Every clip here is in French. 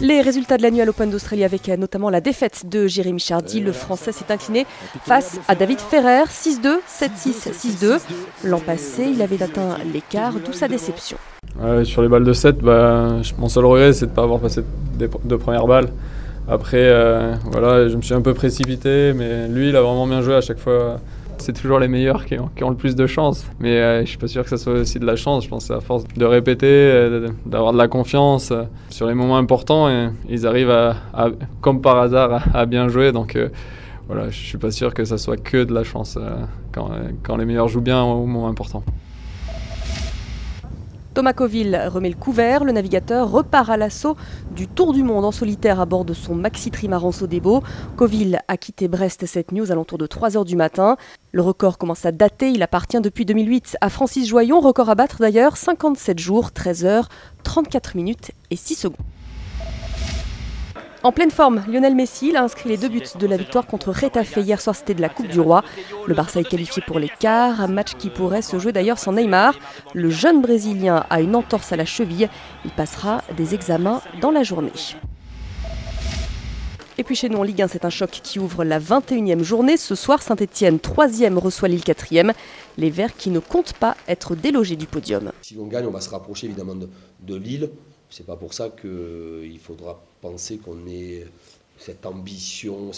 Les résultats de l'annual Open d'Australie avec notamment la défaite de Jérémy Chardy. Le Français s'est incliné face à David Ferrer, 6-2, 7-6, 6-2. L'an passé, il avait atteint l'écart, d'où sa déception. Sur les balles de 7, mon seul regret, c'est de ne pas avoir passé les 2 premières balles. Après, je me suis un peu précipité, mais lui, il a vraiment bien joué à chaque fois. C'est toujours les meilleurs qui ont le plus de chance. Mais je ne suis pas sûr que ça soit aussi de la chance. Je pense que c'est à force de répéter, d'avoir de la confiance. Sur les moments importants, ils arrivent, comme par hasard, à bien jouer. Donc je ne suis pas sûr que ça soit que de la chance quand les meilleurs jouent bien au moment important. Thomas Coville remet le couvert, le navigateur repart à l'assaut du Tour du Monde en solitaire à bord de son maxi trimaran Sodebo. Coville a quitté Brest cette nuit aux alentours de 3 h du matin. Le record commence à dater, il appartient depuis 2008 à Francis Joyon, record à battre d'ailleurs, 57 jours, 13 h, 34 minutes et 6 secondes. En pleine forme, Lionel Messi il a inscrit les 2 buts de la victoire contre Retafe hier soir, c'était de la Coupe du Roi. Le Barça est qualifié pour les quarts, un match qui pourrait se jouer d'ailleurs sans Neymar. Le jeune Brésilien a une entorse à la cheville, il passera des examens dans la journée. Et puis chez nous en Ligue 1, c'est un choc qui ouvre la 21e journée. Ce soir, Saint-Etienne, 3e, reçoit Lille, 4e. Les Verts qui ne comptent pas être délogés du podium. Si on gagne, on va se rapprocher évidemment de Lille. C'est pas pour ça qu'il faudra penser qu'on ait cette ambition,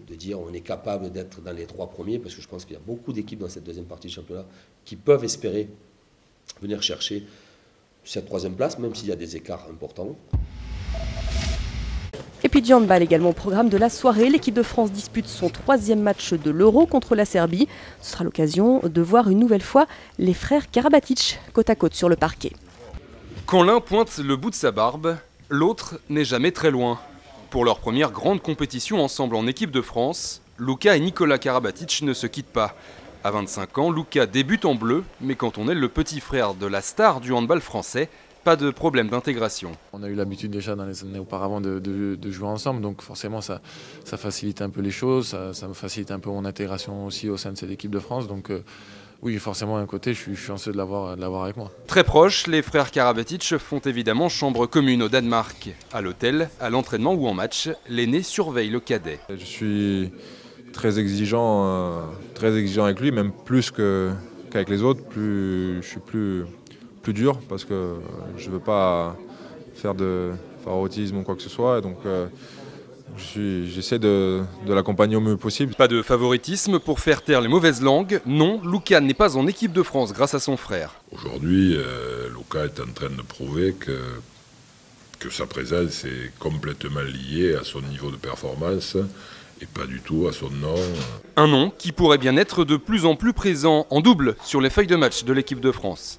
de dire on est capable d'être dans les 3 premiers, parce que je pense qu'il y a beaucoup d'équipes dans cette deuxième partie du championnat qui peuvent espérer venir chercher cette 3e place, même s'il y a des écarts importants. Et puis du handball également au programme de la soirée. L'équipe de France dispute son 3e match de l'Euro contre la Serbie. Ce sera l'occasion de voir une nouvelle fois les frères Karabatic côte à côte sur le parquet. Quand l'un pointe le bout de sa barbe, l'autre n'est jamais très loin. Pour leur première grande compétition ensemble en équipe de France, Luka et Nikola Karabatic ne se quittent pas. À 25 ans, Luka débute en bleu, mais quand on est le petit frère de la star du handball français, pas de problème d'intégration. On a eu l'habitude déjà dans les années auparavant de jouer ensemble, donc forcément ça facilite un peu les choses, ça me facilite un peu mon intégration aussi au sein de cette équipe de France. Donc oui, forcément, d'un côté, je suis chanceux de l'avoir avec moi. Très proches, les frères Karabatic font évidemment chambre commune au Danemark. À l'hôtel, à l'entraînement ou en match, l'aîné surveille le cadet. Je suis très exigeant avec lui, même plus qu'avec les autres. Je suis plus dur parce que je ne veux pas faire de favoritisme ou quoi que ce soit. Donc, j'essaie de l'accompagner au mieux possible. Pas de favoritisme pour faire taire les mauvaises langues. Non, Luka n'est pas en équipe de France grâce à son frère. Aujourd'hui, Luka est en train de prouver que sa présence est complètement liée à son niveau de performance et pas du tout à son nom. Un nom qui pourrait bien être de plus en plus présent en double sur les feuilles de match de l'équipe de France.